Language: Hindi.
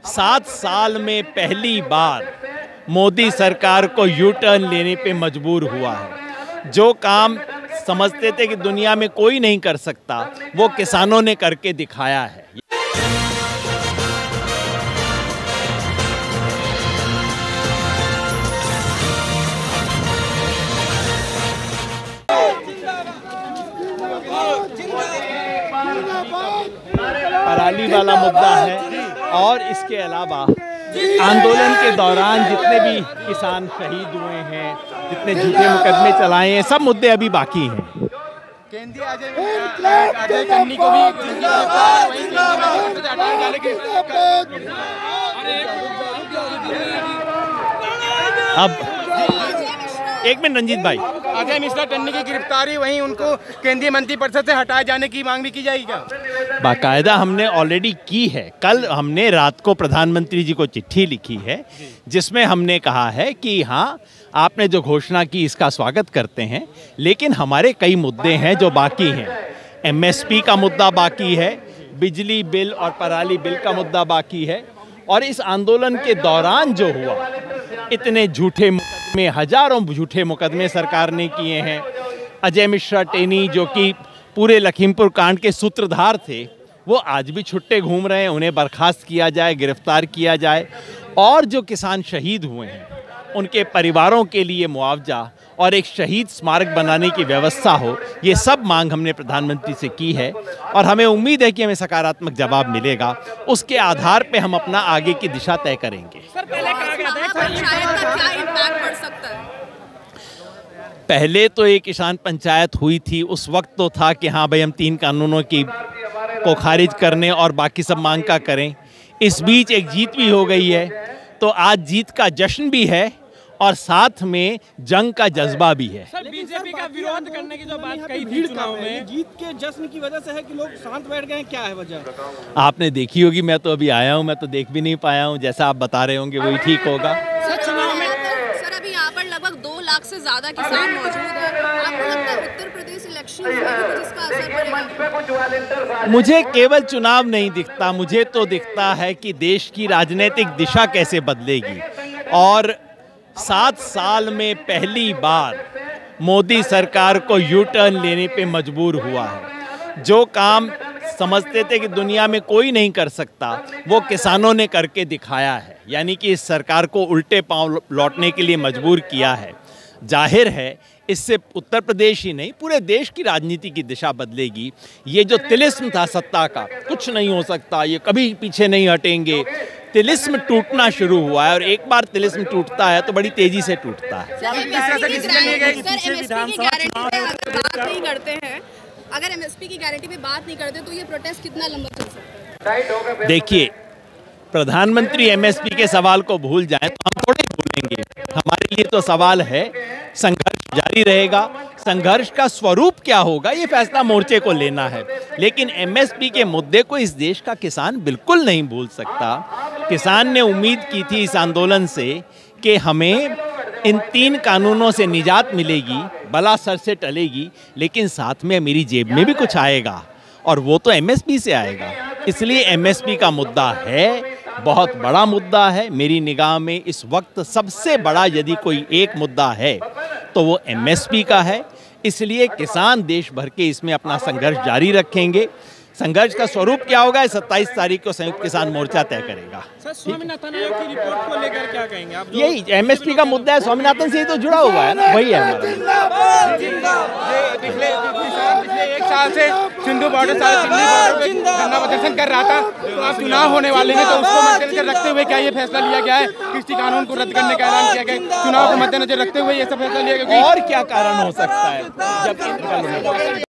7 साल में पहली बार मोदी सरकार को यू टर्न लेने पे मजबूर हुआ है। जो काम समझते थे कि दुनिया में कोई नहीं कर सकता, वो किसानों ने करके दिखाया है। पराली वाला मुद्दा है और इसके अलावा आंदोलन के दौरान जितने भी किसान शहीद हुए हैं, जितने झूठे मुकदमे चलाए हैं, सब मुद्दे अभी बाकी हैं। केंद्रीय अजय कन्नी को भी अब एक मिनट रंजीत भाई, अजय मिश्रा टन्नी की गिरफ्तारी, वहीं उनको केंद्रीय मंत्रिपरिषद से हटाए जाने की मांग भी की जाएगी क्या? बाकायदा हमने ऑलरेडी की है। कल हमने रात को प्रधानमंत्री जी को चिट्ठी लिखी है जिसमें हमने कहा है कि हाँ, आपने जो घोषणा की इसका स्वागत करते हैं, लेकिन हमारे कई मुद्दे हैं जो बाकी हैं। एमएसपी का मुद्दा बाकी है, बिजली बिल और पराली बिल का मुद्दा बाकी है, और इस आंदोलन के दौरान जो हुआ, इतने झूठे मुकदमे, हजारों झूठे मुकदमे सरकार ने किए हैं। अजय मिश्रा टेनी जो कि पूरे लखीमपुर कांड के सूत्रधार थे, वो आज भी छुट्टे घूम रहे हैं। उन्हें बर्खास्त किया जाए, गिरफ्तार किया जाए, और जो किसान शहीद हुए हैं उनके परिवारों के लिए मुआवजा और एक शहीद स्मारक बनाने की व्यवस्था हो, ये सब मांग हमने प्रधानमंत्री से की है और हमें उम्मीद है कि हमें सकारात्मक जवाब मिलेगा। उसके आधार पे हम अपना आगे की दिशा तय करेंगे। सर, पहले कहा गया था पंचायत का क्या इम्पैक्ट पड़ सकता है? पहले तो एक किसान पंचायत हुई थी, उस वक्त तो था कि हाँ भाई, हम 3 कानूनों को खारिज करने और बाकी सब मांग का करें। इस बीच एक जीत भी हो गई है, तो आज जीत का जश्न भी है और साथ में जंग का जज्बा भी है। सर, बीजेपी का विरोध करने की जो बात कही थी चुनाव में, जीत के जश्न की वजह से है कि लोग शांत बैठ गए, क्या है वजह? आपने देखी होगी, मैं तो अभी आया हूँ, मैं तो देख भी नहीं पाया हूँ। जैसा आप बता रहे होंगे वही ठीक होगा। सर, चुनाव में सर अभी यहाँ पर लगभग 2 लाख से ज्यादा किसान मौजूद हैं। आपको लगता है उत्तर प्रदेश इलेक्शन में कुछ इसका असर पड़ेगा? मुझे केवल चुनाव नहीं दिखता, मुझे तो दिखता है कि देश की राजनीतिक दिशा कैसे बदलेगी। और 7 साल में पहली बार मोदी सरकार को यू टर्न लेने पे मजबूर हुआ है। जो काम समझते थे कि दुनिया में कोई नहीं कर सकता, वो किसानों ने करके दिखाया है। यानी कि इस सरकार को उल्टे पांव लौटने के लिए मजबूर किया है। जाहिर है इससे उत्तर प्रदेश ही नहीं, पूरे देश की राजनीति की दिशा बदलेगी। ये जो तिलिस्म था सत्ता का, कुछ नहीं हो सकता, ये कभी पीछे नहीं हटेंगे, तिलिस्म टूटना शुरू हुआ है। और एक बार तिलिस्म टूटता है तो बड़ी तेजी से टूटता है। अगर एमएसपी की गारंटी पे बात नहीं करते तो ये प्रोटेस्ट कितना लंबा चल सकता है? देखिए, प्रधानमंत्री एमएसपी के सवाल को भूल जाएं तो हम थोड़े भूलेंगे। हमारे लिए तो सवाल है, संघर्ष जारी रहेगा। संघर्ष का स्वरूप क्या होगा, ये फैसला मोर्चे को लेना है। लेकिन एमएसपी के मुद्दे को इस देश का किसान बिल्कुल नहीं भूल सकता। किसान ने उम्मीद की थी इस आंदोलन से कि हमें इन 3 कानूनों से निजात मिलेगी, बला सर से टलेगी, लेकिन साथ में मेरी जेब में भी कुछ आएगा, और वो तो एमएसपी से आएगा। इसलिए एमएसपी का मुद्दा है, बहुत बड़ा मुद्दा है। मेरी निगाह में इस वक्त सबसे बड़ा यदि कोई एक मुद्दा है तो वो एमएसपी का है। इसलिए किसान देश भर के इसमें अपना संघर्ष जारी रखेंगे। संघर्ष का स्वरूप क्या होगा, 27 तारीख को संयुक्त किसान मोर्चा तय करेगा। सर, स्वामीनाथन आयोग की रिपोर्ट को लेकर क्या कहेंगे आप? यही एमएसपी का मुद्दा है, स्वामीनाथन से ही तो जुड़ा हुआ है ना, वही है हमारा। पिछले 1 साल से सिंधु बॉर्डर धरना प्रदर्शन कर रहा था, तो आप चुनाव होने वाले हैं, तो उसको मद्देनजर रखते हुए क्या ये फैसला लिया गया है? कृषि कानून को रद्द करने का ऐलान किया गया, चुनाव को मद्देनजर रखते हुए ये सब फैसला लिया गया। और क्या कारण हो सकता है जब